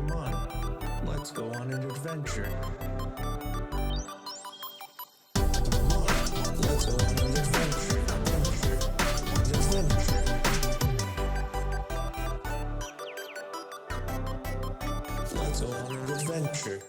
Come on, let's go on an adventure. Come on, let's go on an adventure. Let's go on an adventure.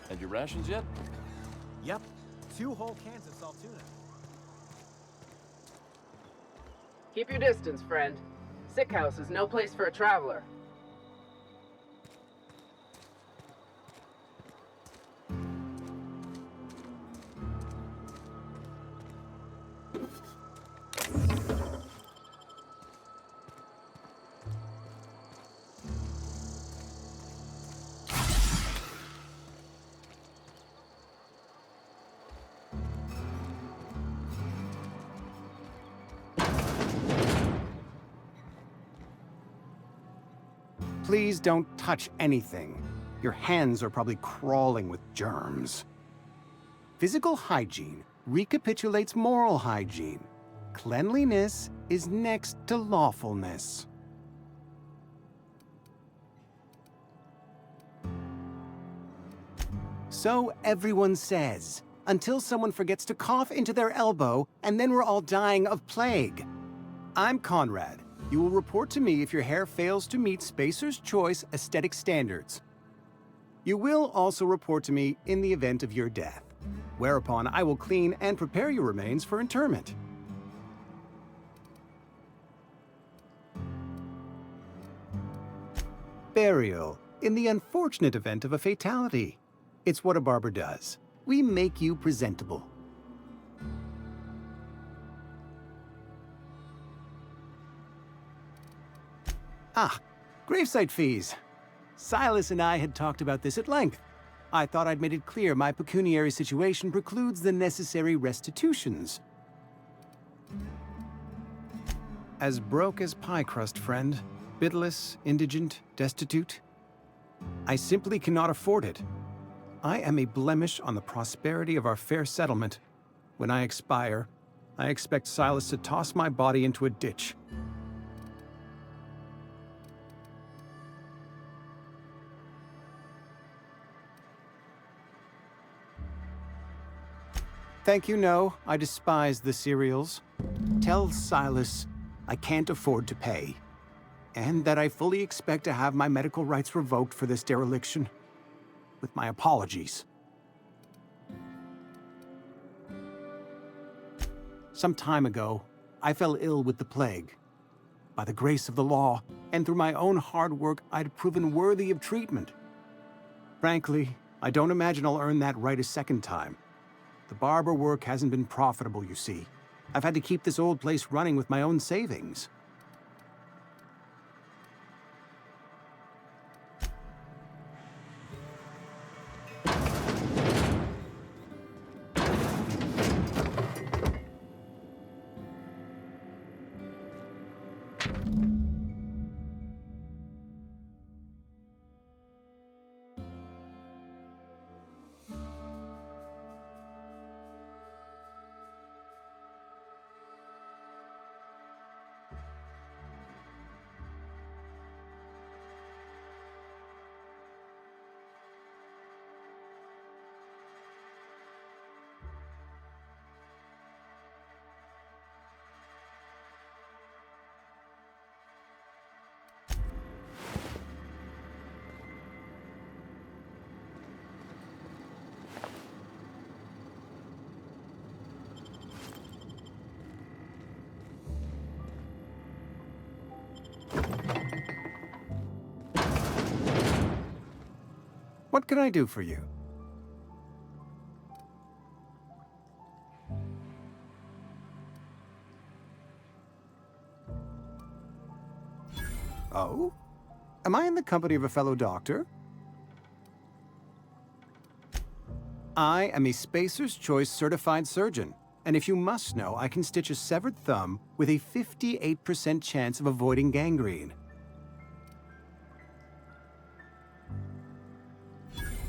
Had your rations yet? Yep. 2 whole cans of salt tuna. Keep your distance, friend. Sick house is no place for a traveler. Please don't touch anything. Your hands are probably crawling with germs. Physical hygiene recapitulates moral hygiene. Cleanliness is next to lawfulness. So everyone says, until someone forgets to cough into their elbow, and then we're all dying of plague. I'm Conrad. You will report to me if your hair fails to meet Spacer's Choice aesthetic standards. You will also report to me in the event of your death, whereupon I will clean and prepare your remains for interment. Burial, in the unfortunate event of a fatality. It's what a barber does. We make you presentable. Ah, gravesite fees. Silas and I had talked about this at length. I thought I'd made it clear my pecuniary situation precludes the necessary restitutions. As broke as pie crust, friend. Bitless, indigent, destitute. I simply cannot afford it. I am a blemish on the prosperity of our fair settlement. When I expire, I expect Silas to toss my body into a ditch. Thank you, no. I despise the cereals. Tell Silas I can't afford to pay, and that I fully expect to have my medical rights revoked for this dereliction. With my apologies. Some time ago, I fell ill with the plague. By the grace of the law, and through my own hard work, I'd proven worthy of treatment. Frankly, I don't imagine I'll earn that right a second time. The barber work hasn't been profitable, you see. I've had to keep this old place running with my own savings. What can I do for you? Oh? Am I in the company of a fellow doctor? I am a Spacer's Choice certified surgeon, and if you must know, I can stitch a severed thumb with a 58% chance of avoiding gangrene.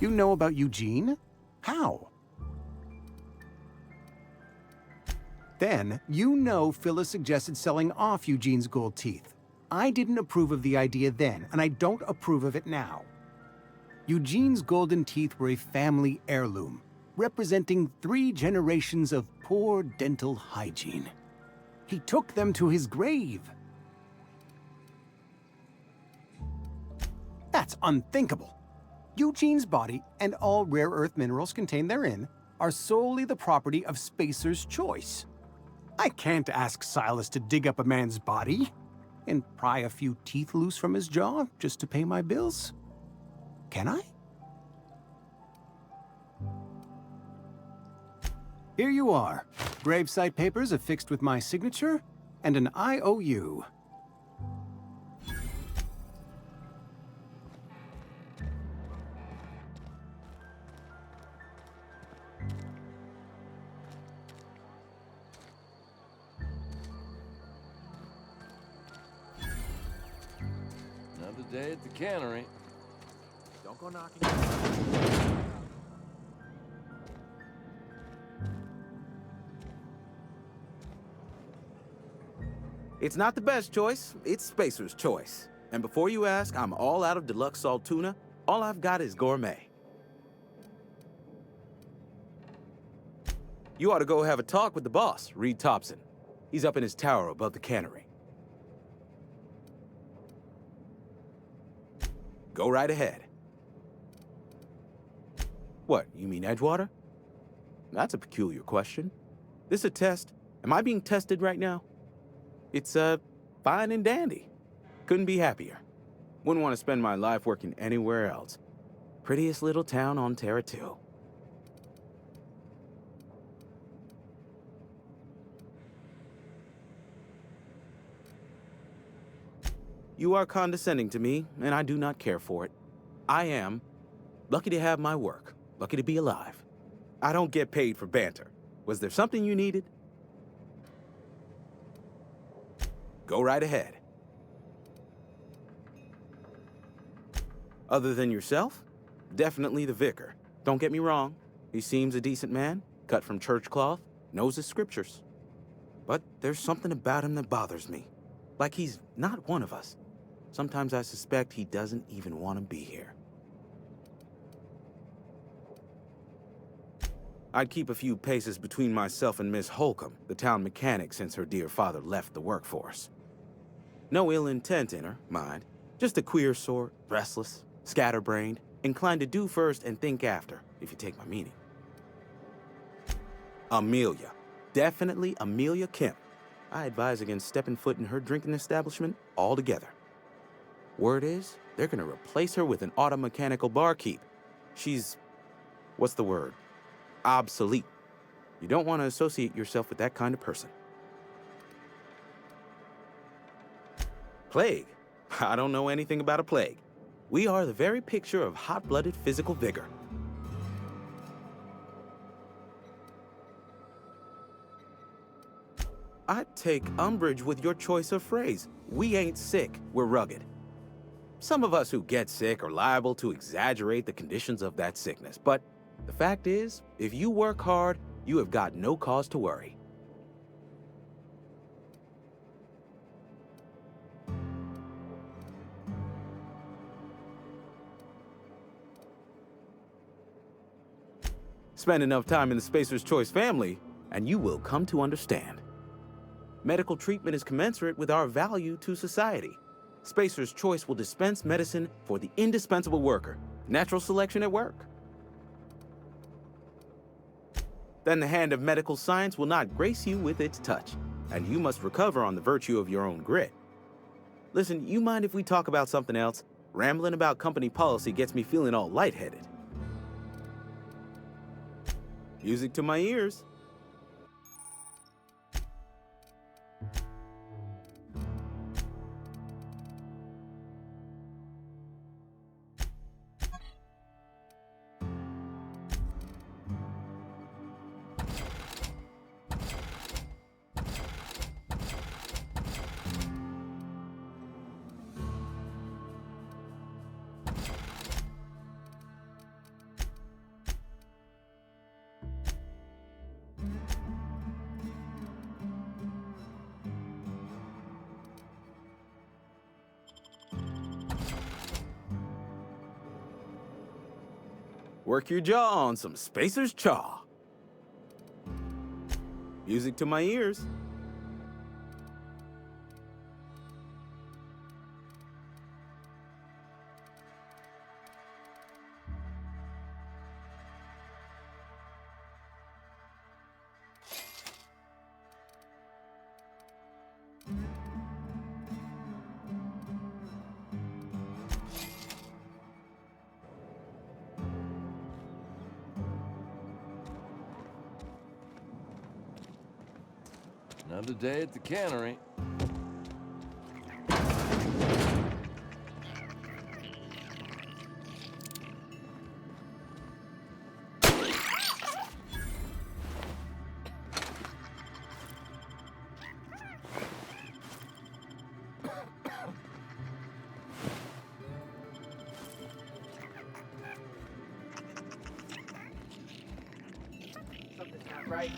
You know about Eugene? How? Then, you know Phyllis suggested selling off Eugene's gold teeth. I didn't approve of the idea then, and I don't approve of it now. Eugene's golden teeth were a family heirloom, representing 3 generations of poor dental hygiene. He took them to his grave. That's unthinkable. Eugene's body and all rare earth minerals contained therein are solely the property of Spacer's Choice. I can't ask Silas to dig up a man's body and pry a few teeth loose from his jaw just to pay my bills. Can I? Here you are. Gravesite papers affixed with my signature and an IOU. Now the day at the cannery. Don't go knocking. It's not the best choice, it's Spacer's choice. And before you ask, I'm all out of deluxe salt tuna. All I've got is gourmet. You ought to go have a talk with the boss, Reed Thompson. He's up in his tower above the cannery. Go right ahead. What, you mean Edgewater? That's a peculiar question. This a test? Am I being tested right now? It's, fine and dandy. Couldn't be happier. Wouldn't want to spend my life working anywhere else. Prettiest little town on Terra 2. You are condescending to me, and I do not care for it. I am lucky to have my work, lucky to be alive. I don't get paid for banter. Was there something you needed? Go right ahead. Other than yourself? Definitely the vicar. Don't get me wrong. He seems a decent man, cut from church cloth, knows his scriptures. But there's something about him that bothers me. Like he's not one of us. Sometimes I suspect he doesn't even want to be here. I'd keep a few paces between myself and Miss Holcomb, the town mechanic, since her dear father left the workforce. No ill intent in her, mind. Just a queer sort, restless, scatterbrained, inclined to do first and think after, if you take my meaning. Amelia. Definitely Amelia Kemp. I advise against stepping foot in her drinking establishment altogether. Word is, they're gonna replace her with an auto-mechanical barkeep. She's... what's the word? Obsolete. You don't want to associate yourself with that kind of person. Plague? I don't know anything about a plague. We are the very picture of hot-blooded physical vigor. I take umbrage with your choice of phrase. We ain't sick, we're rugged. Some of us who get sick are liable to exaggerate the conditions of that sickness, but the fact is, if you work hard, you have got no cause to worry. Spend enough time in the Spacer's Choice family, and you will come to understand. Medical treatment is commensurate with our value to society. Spacer's Choice will dispense medicine for the indispensable worker. Natural selection at work. Then the hand of medical science will not grace you with its touch, and you must recover on the virtue of your own grit. Listen, you mind if we talk about something else? Rambling about company policy gets me feeling all lightheaded. Music to my ears. Work your jaw on some Spacer's Chaw. Music to my ears. Another day at the cannery. right?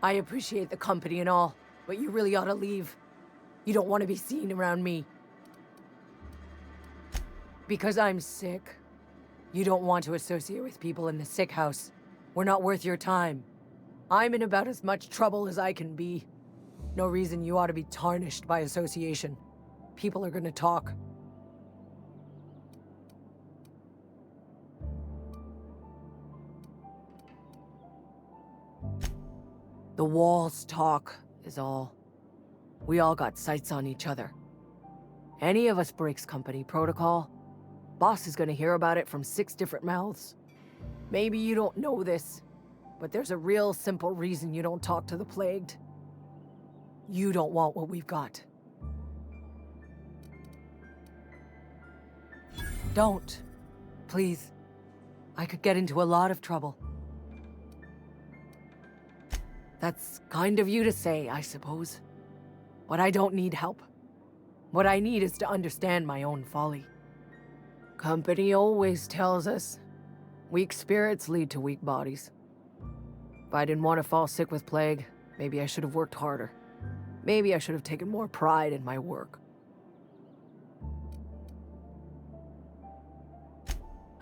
I appreciate the company and all, but you really ought to leave. You don't want to be seen around me. Because I'm sick. You don't want to associate with people in the sick house. We're not worth your time. I'm in about as much trouble as I can be. No reason you ought to be tarnished by association. People are gonna talk. The walls talk, is all. We all got sights on each other. Any of us breaks company protocol, boss is gonna hear about it from 6 different mouths. Maybe you don't know this, but there's a real simple reason you don't talk to the plagued. You don't want what we've got. Don't. Please. I could get into a lot of trouble. That's kind of you to say, I suppose. But I don't need help. What I need is to understand my own folly. Company always tells us, weak spirits lead to weak bodies. If I didn't want to fall sick with plague, maybe I should have worked harder. Maybe I should have taken more pride in my work.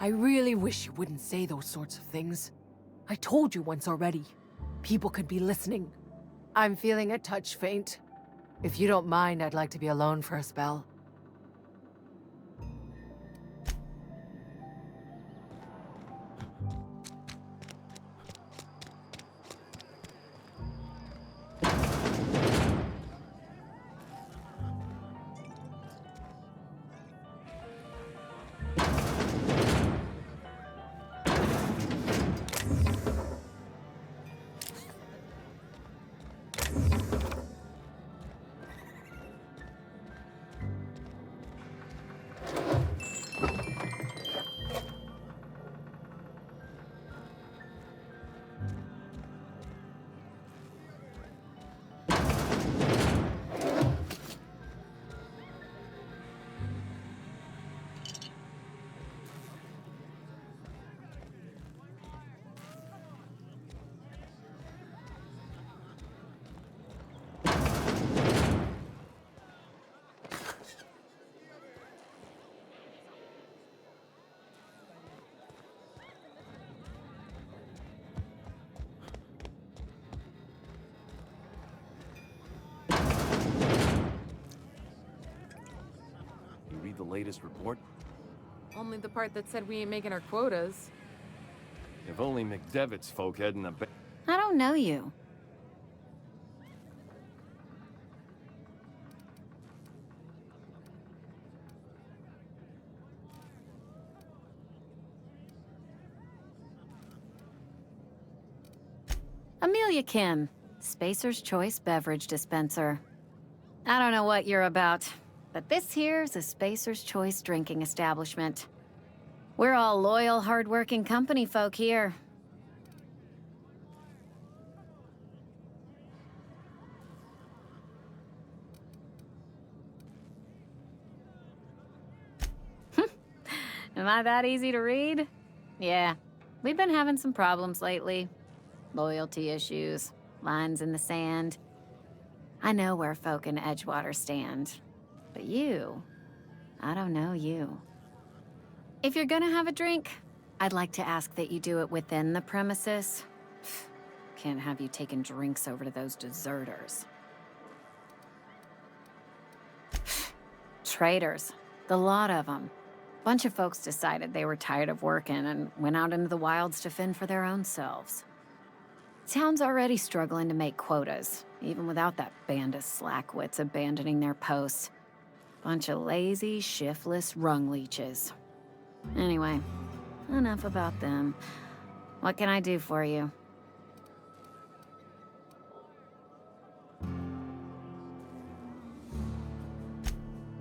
I really wish you wouldn't say those sorts of things. I told you once already. People could be listening. I'm feeling a touch faint. If you don't mind, I'd like to be alone for a spell. You read the latest report? Only the part that said we ain't making our quotas. If only McDevitt's folk hadn't I don't know you. Amelia Kim, Spacer's Choice Beverage Dispenser. I don't know what you're about, but this here's a Spacer's Choice drinking establishment. We're all loyal, hard-working company folk here. Am I that easy to read? Yeah, we've been having some problems lately. Loyalty issues, lines in the sand. I know where folk in Edgewater stand. But you, I don't know you. If you're gonna have a drink, I'd like to ask that you do it within the premises. Can't have you taking drinks over to those deserters. Traitors. The lot of them. Bunch of folks decided they were tired of working and went out into the wilds to fend for their own selves. Town's already struggling to make quotas, even without that band of slackwits abandoning their posts. Bunch of lazy, shiftless rung leeches. Anyway, enough about them. What can I do for you?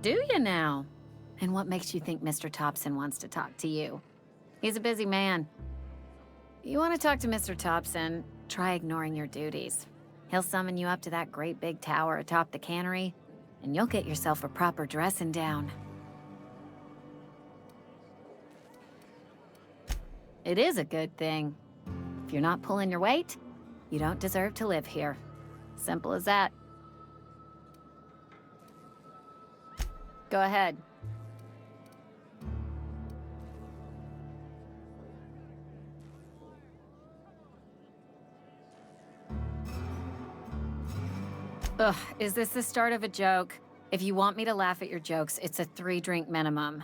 Do you now? And what makes you think Mr. Thompson wants to talk to you? He's a busy man. You want to talk to Mr. Thompson, try ignoring your duties. He'll summon you up to that great big tower atop the cannery, and you'll get yourself a proper dressing down. It is a good thing. If you're not pulling your weight, you don't deserve to live here. Simple as that. Go ahead. Ugh, is this the start of a joke? If you want me to laugh at your jokes, it's a 3-drink minimum.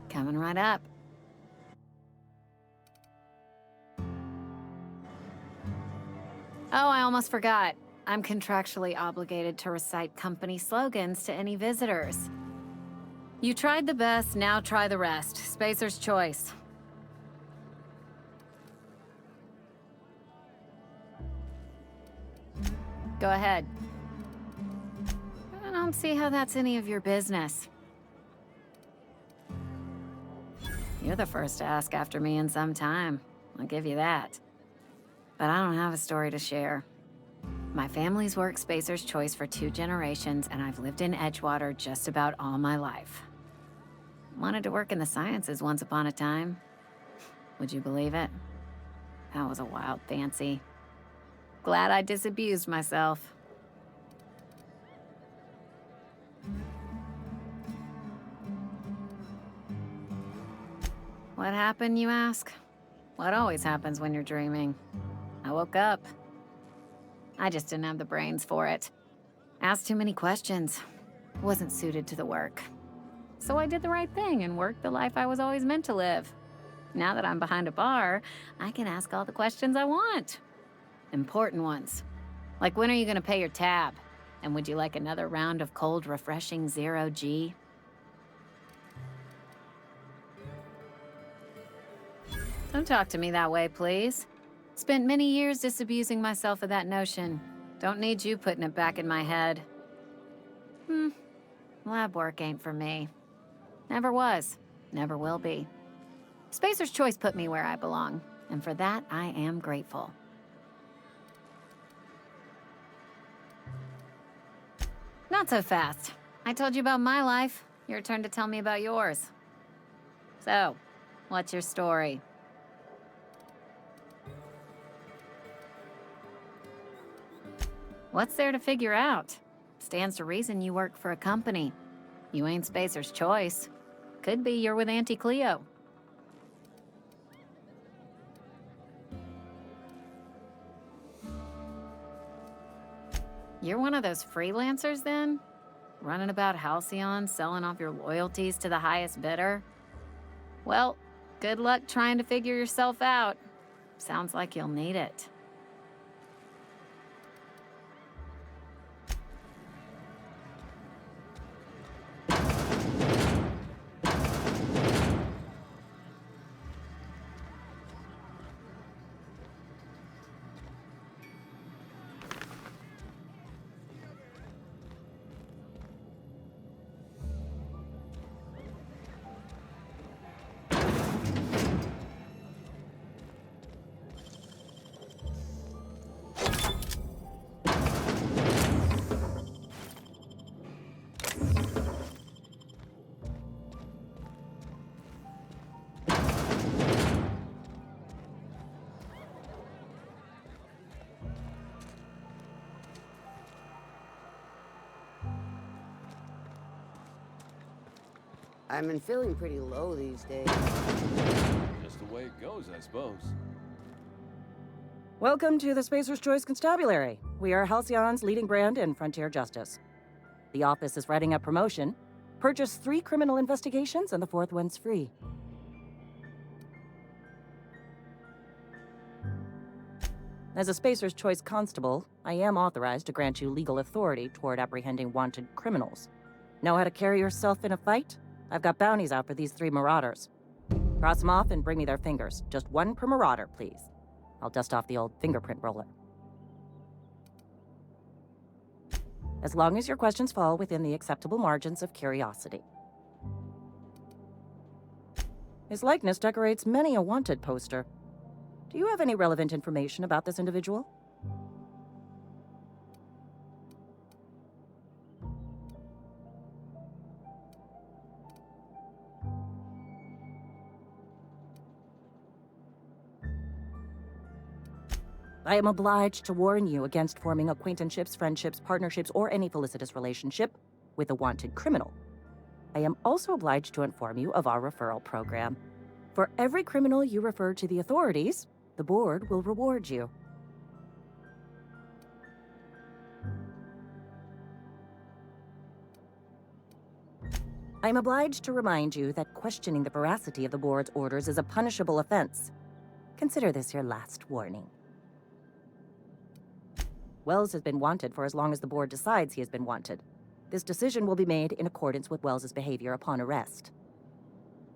Coming right up. Oh, I almost forgot. I'm contractually obligated to recite company slogans to any visitors. You tried the best, now try the rest. Spacer's choice. Go ahead. I don't see how that's any of your business. You're the first to ask after me in some time. I'll give you that. But I don't have a story to share. My family's worked Spacer's Choice for 2 generations, and I've lived in Edgewater just about all my life. Wanted to work in the sciences once upon a time. Would you believe it? That was a wild fancy. Glad I disabused myself. What happened, you ask? What always happens when you're dreaming. I woke up. I just didn't have the brains for it. Asked too many questions. Wasn't suited to the work. So I did the right thing and worked the life I was always meant to live. Now that I'm behind a bar, I can ask all the questions I want. Important ones. Like, when are you gonna pay your tab? And would you like another round of cold, refreshing 0G? Don't talk to me that way, please. Spent many years disabusing myself of that notion. Don't need you putting it back in my head. Lab work ain't for me. Never was. Never will be. Spacer's Choice put me where I belong, and for that, I am grateful. Not so fast. I told you about my life. Your turn to tell me about yours. So, what's your story? What's there to figure out? Stands to reason you work for a company. You ain't Spacer's Choice. Could be you're with Auntie Cleo. You're one of those freelancers, then? Running about Halcyon, selling off your loyalties to the highest bidder? Well, good luck trying to figure yourself out. Sounds like you'll need it. I've been feeling pretty low these days. Just the way it goes, I suppose. Welcome to the Spacer's Choice Constabulary. We are Halcyon's leading brand in frontier justice. The office is writing up promotion. Purchase 3 criminal investigations and the 4th one's free. As a Spacer's Choice constable, I am authorized to grant you legal authority toward apprehending wanted criminals. Know how to carry yourself in a fight? I've got bounties out for these 3 marauders. Cross them off and bring me their fingers. Just 1 per marauder, please. I'll dust off the old fingerprint roller. As long as your questions fall within the acceptable margins of curiosity. His likeness decorates many a wanted poster. Do you have any relevant information about this individual? I am obliged to warn you against forming acquaintanceships, friendships, partnerships, or any felicitous relationship with a wanted criminal. I am also obliged to inform you of our referral program. For every criminal you refer to the authorities, the board will reward you. I am obliged to remind you that questioning the veracity of the board's orders is a punishable offense. Consider this your last warning. Wells has been wanted for as long as the board decides he has been wanted. This decision will be made in accordance with Wells's behavior upon arrest.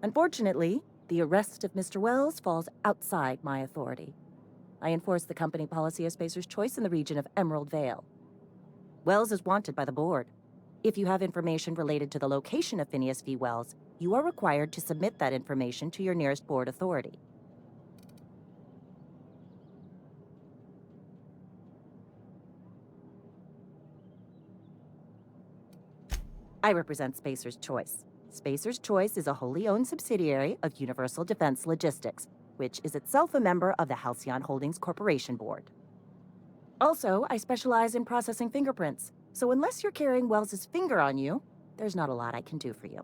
Unfortunately, the arrest of Mr. Wells falls outside my authority. I enforce the company policy of Spacer's Choice in the region of Emerald Vale. Wells is wanted by the board. If you have information related to the location of Phineas V. Wells, you are required to submit that information to your nearest board authority. I represent Spacer's Choice. Spacer's Choice is a wholly owned subsidiary of Universal Defense Logistics, which is itself a member of the Halcyon Holdings Corporation Board. Also, I specialize in processing fingerprints, so unless you're carrying Wells's finger on you, there's not a lot I can do for you.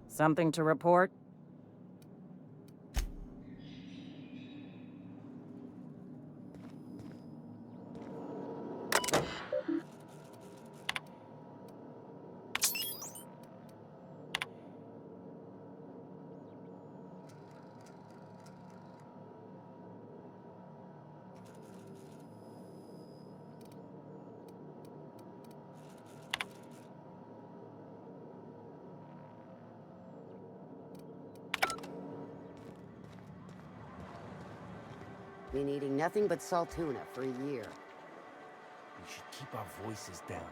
Something to report? Been eating nothing but salt tuna for a year. We should keep our voices down.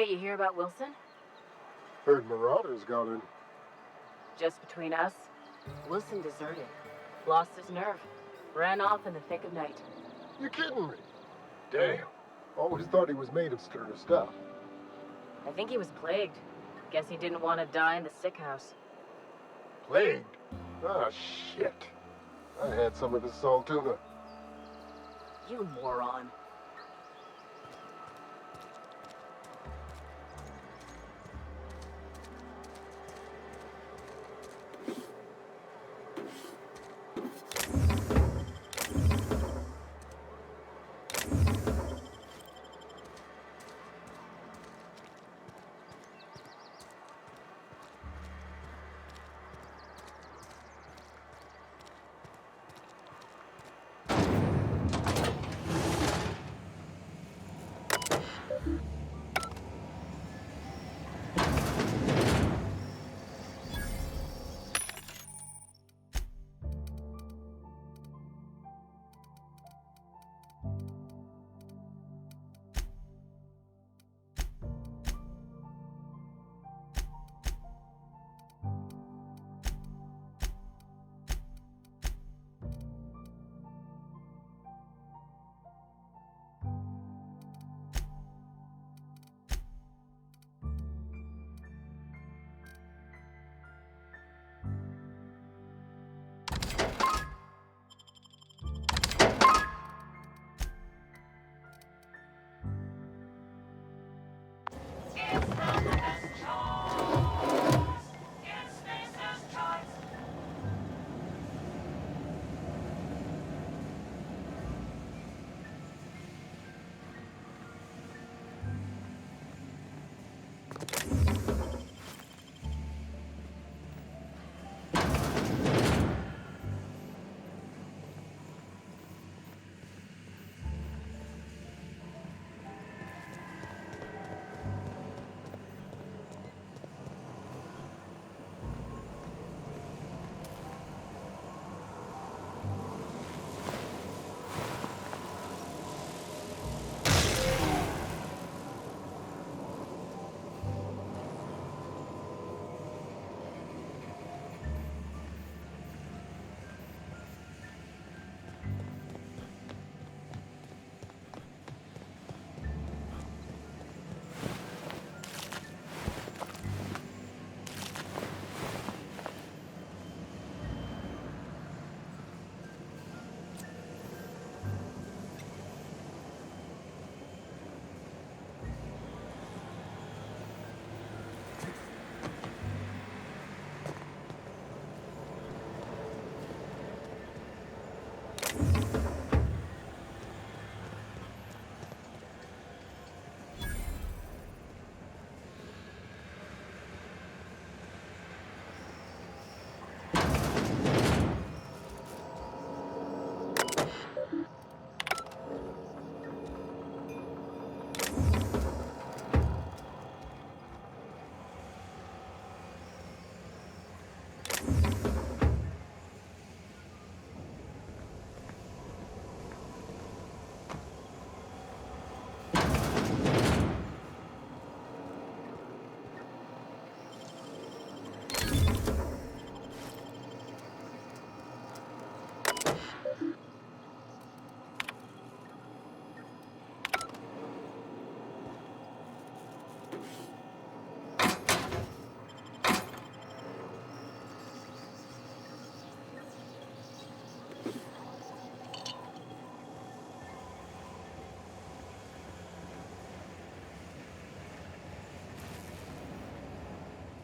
Hey, you hear about Wilson? Heard Marauders got in. Just between us, Wilson deserted. Lost his nerve. Ran off in the thick of night. You kidding me? Damn. Always thought he was made of sterner stuff. I think he was plagued. Guess he didn't want to die in the sick house. Plagued? Ah, shit. I had some of this salt tuna. You moron.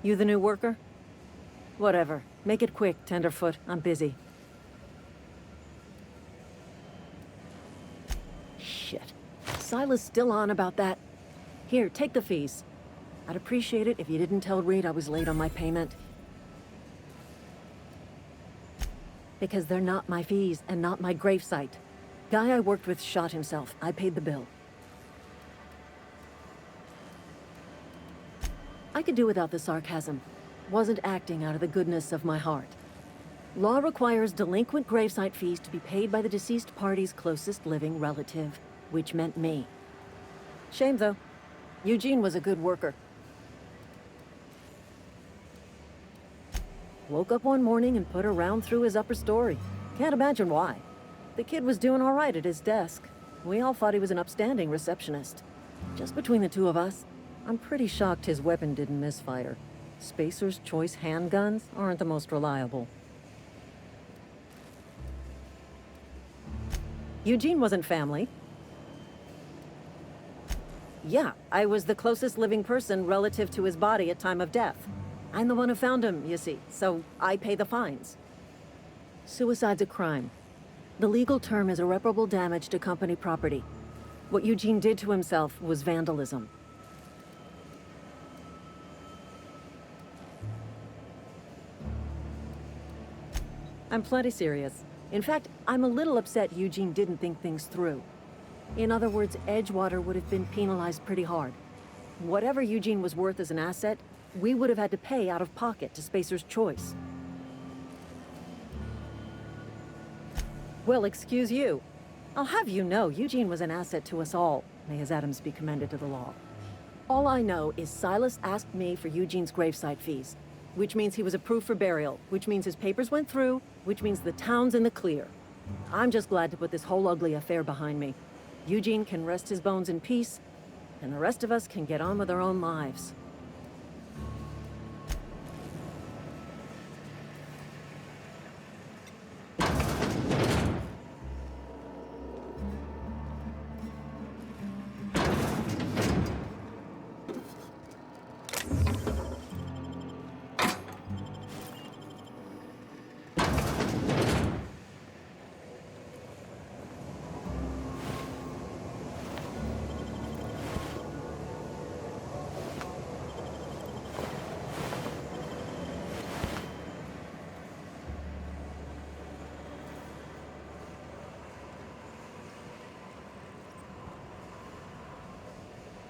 You the new worker? Whatever. Make it quick, Tenderfoot. I'm busy. Shit. Silas still on about that. Here, take the fees. I'd appreciate it if you didn't tell Reed I was late on my payment. Because they're not my fees and not my gravesite. Guy I worked with shot himself. I paid the bill. I could do without the sarcasm. Wasn't acting out of the goodness of my heart. Law requires delinquent gravesite fees to be paid by the deceased party's closest living relative, which meant me. Shame, though. Eugene was a good worker. Woke up one morning and put a round through his upper story. Can't imagine why. The kid was doing all right at his desk. We all thought he was an upstanding receptionist. Just between the two of us, I'm pretty shocked his weapon didn't misfire. Spacer's Choice handguns aren't the most reliable. Eugene wasn't family. Yeah, I was the closest living person relative to his body at time of death. I'm the one who found him, you see, so I pay the fines. Suicide's a crime. The legal term is irreparable damage to company property. What Eugene did to himself was vandalism. I'm plenty serious. In fact, I'm a little upset Eugene didn't think things through. In other words, Edgewater would have been penalized pretty hard. Whatever Eugene was worth as an asset, we would have had to pay out of pocket to Spacer's Choice. Well, excuse you. I'll have you know, Eugene was an asset to us all. May his atoms be commended to the law. All I know is Silas asked me for Eugene's gravesite fees, which means he was approved for burial, which means his papers went through, which means the town's in the clear. I'm just glad to put this whole ugly affair behind me. Eugene can rest his bones in peace, and the rest of us can get on with our own lives.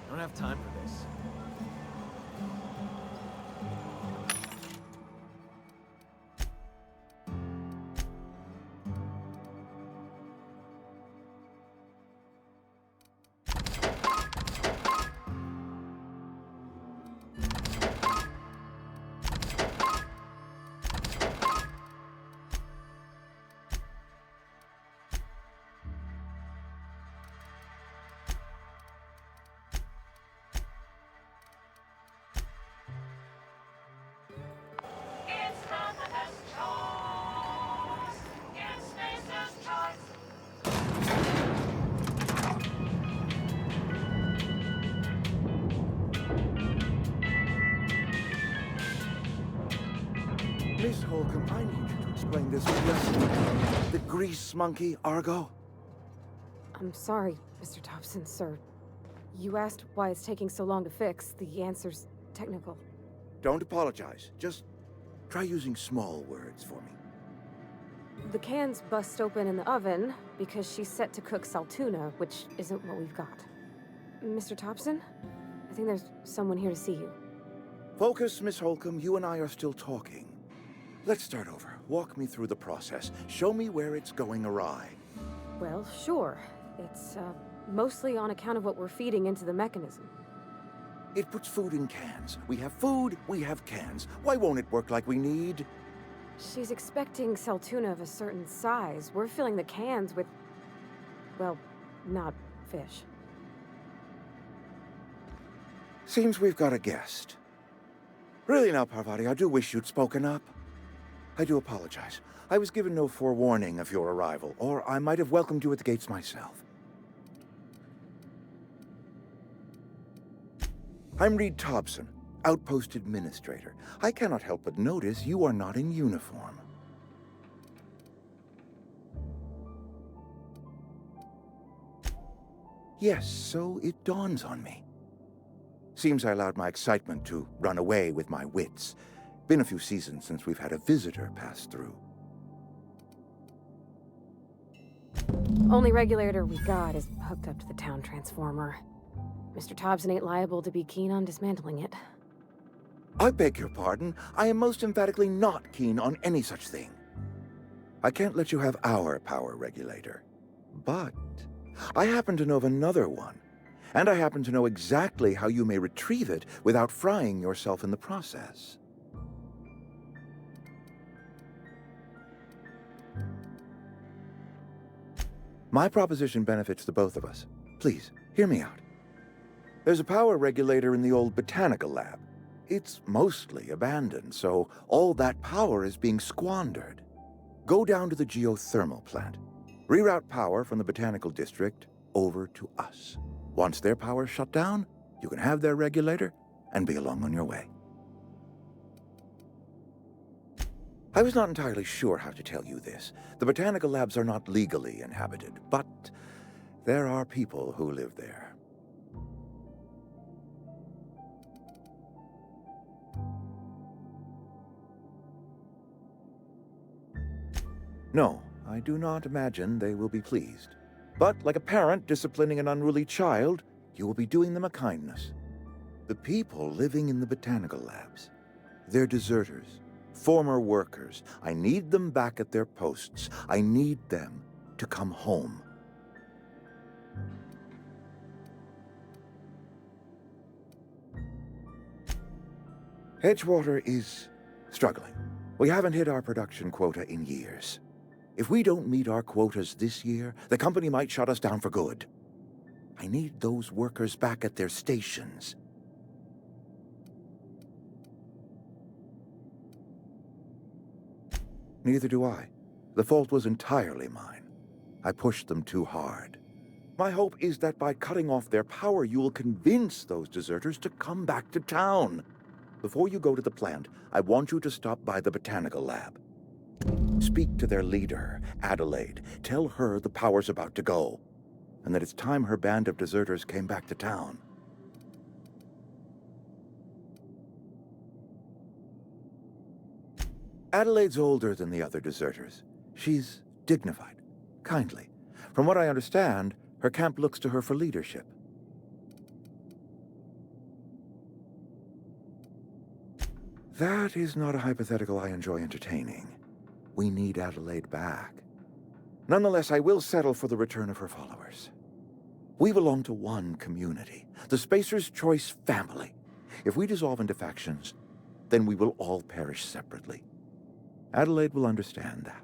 I don't have time for this. Miss Holcomb, I need you to explain this lesson. The grease monkey, Argo? I'm sorry, Mr. Thompson, sir. You asked why it's taking so long to fix. The answer's technical. Don't apologize. Just try using small words for me. The cans bust open in the oven because she's set to cook saltuna, which isn't what we've got. Mr. Thompson? I think there's someone here to see you. Focus, Miss Holcomb. You and I are still talking. Let's start over. Walk me through the process. Show me where it's going awry. Well, sure. It's, mostly on account of what we're feeding into the mechanism. It puts food in cans. We have food, we have cans. Why won't it work like we need? She's expecting saltuna of a certain size. We're filling the cans with, well, not fish. Seems we've got a guest. Really now, Parvati, I do wish you'd spoken up. I do apologize. I was given no forewarning of your arrival, or I might have welcomed you at the gates myself. I'm Reed Thompson, Outpost Administrator. I cannot help but notice you are not in uniform. Yes, so it dawns on me. Seems I allowed my excitement to run away with my wits. Been a few seasons since we've had a visitor pass through. Only regulator we got is hooked up to the town transformer. Mr. Thompson ain't liable to be keen on dismantling it. I beg your pardon. I am most emphatically not keen on any such thing. I can't let you have our power regulator. But I happen to know of another one. And I happen to know exactly how you may retrieve it without frying yourself in the process. My proposition benefits the both of us. Please, hear me out. There's a power regulator in the old botanical lab. It's mostly abandoned, so all that power is being squandered. Go down to the geothermal plant. Reroute power from the botanical district over to us. Once their power's shut down, you can have their regulator and be along on your way. I was not entirely sure how to tell you this. The botanical labs are not legally inhabited, but there are people who live there. No, I do not imagine they will be pleased. But like a parent disciplining an unruly child, you will be doing them a kindness. The people living in the botanical labs, they're deserters, former workers. I need them back at their posts. I need them to come home. Edgewater is struggling. We haven't hit our production quota in years. If we don't meet our quotas this year, the company might shut us down for good. I need those workers back at their stations. Neither do I. The fault was entirely mine. I pushed them too hard. My hope is that by cutting off their power, you will convince those deserters to come back to town. Before you go to the plant, I want you to stop by the botanical lab. Speak to their leader, Adelaide. Tell her the power's about to go, and that it's time her band of deserters came back to town. Adelaide's older than the other deserters. She's dignified, kindly. From what I understand, her camp looks to her for leadership. That is not a hypothetical I enjoy entertaining. We need Adelaide back. Nonetheless, I will settle for the return of her followers. We belong to one community, the Spacer's Choice family. If we dissolve into factions, then we will all perish separately. Adelaide will understand that.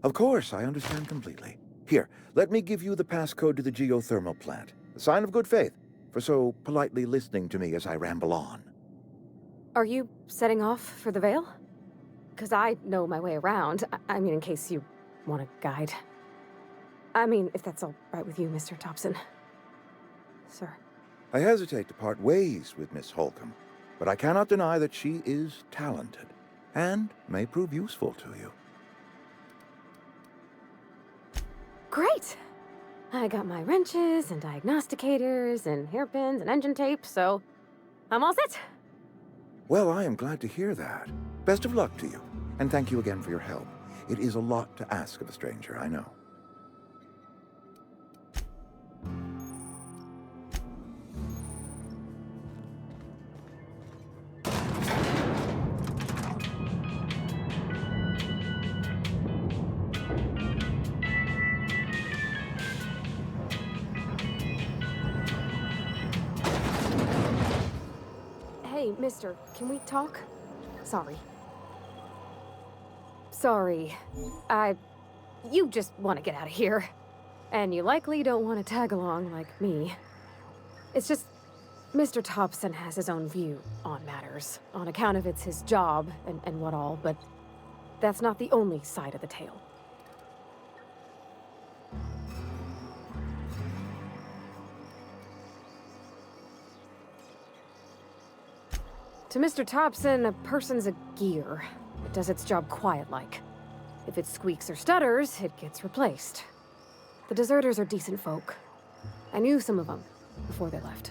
Of course, I understand completely. Here, let me give you the passcode to the geothermal plant. A sign of good faith, for so politely listening to me as I ramble on. Are you setting off for the Vale? Because I know my way around. I mean, in case you want a guide. I mean, if that's all right with you, Mr. Thompson. Sir. I hesitate to part ways with Miss Holcomb, but I cannot deny that she is talented and may prove useful to you. Great! I got my wrenches and diagnosticators and hairpins and engine tape, so I'm all set. Well, I am glad to hear that. Best of luck to you, and thank you again for your help. It is a lot to ask of a stranger, I know. Hey, mister, can we talk? Sorry. Sorry. You just want to get out of here. And you likely don't want to tag along like me. It's just, Mr. Thompson has his own view on matters, on account of it's his job and what all, but that's not the only side of the tale. To Mr. Thompson, a person's a gear. It does its job quiet-like. If it squeaks or stutters, it gets replaced. The deserters are decent folk. I knew some of them before they left.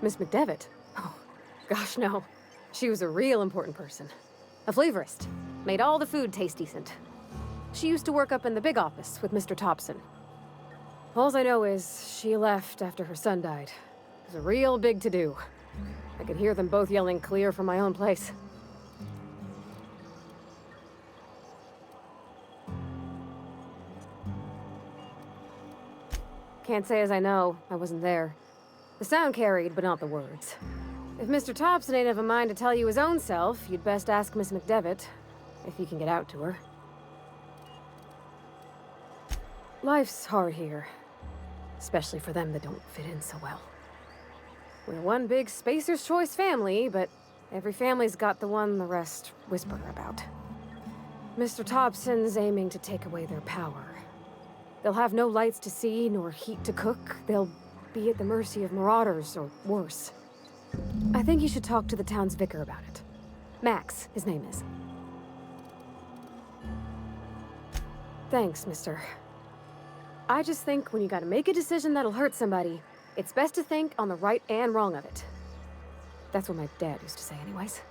Miss McDevitt? Oh, gosh, no. She was a real important person. A flavorist. Made all the food taste decent. She used to work up in the big office with Mr. Thompson. All I know is she left after her son died. It was a real big to-do. I could hear them both yelling clear from my own place. Can't say as I know. I wasn't there. The sound carried, but not the words. If Mr. Thompson ain't of a mind to tell you his own self, you'd best ask Miss McDevitt, if you can get out to her. Life's hard here, especially for them that don't fit in so well. We're one big Spacer's Choice family, but every family's got the one the rest whisper about. Mr. Thompson's aiming to take away their power. They'll have no lights to see, nor heat to cook. They'll be at the mercy of marauders, or worse. I think you should talk to the town's vicar about it. Max, his name is. Thanks, mister. I just think when you gotta make a decision that'll hurt somebody, it's best to think on the right and wrong of it. That's what my dad used to say anyways.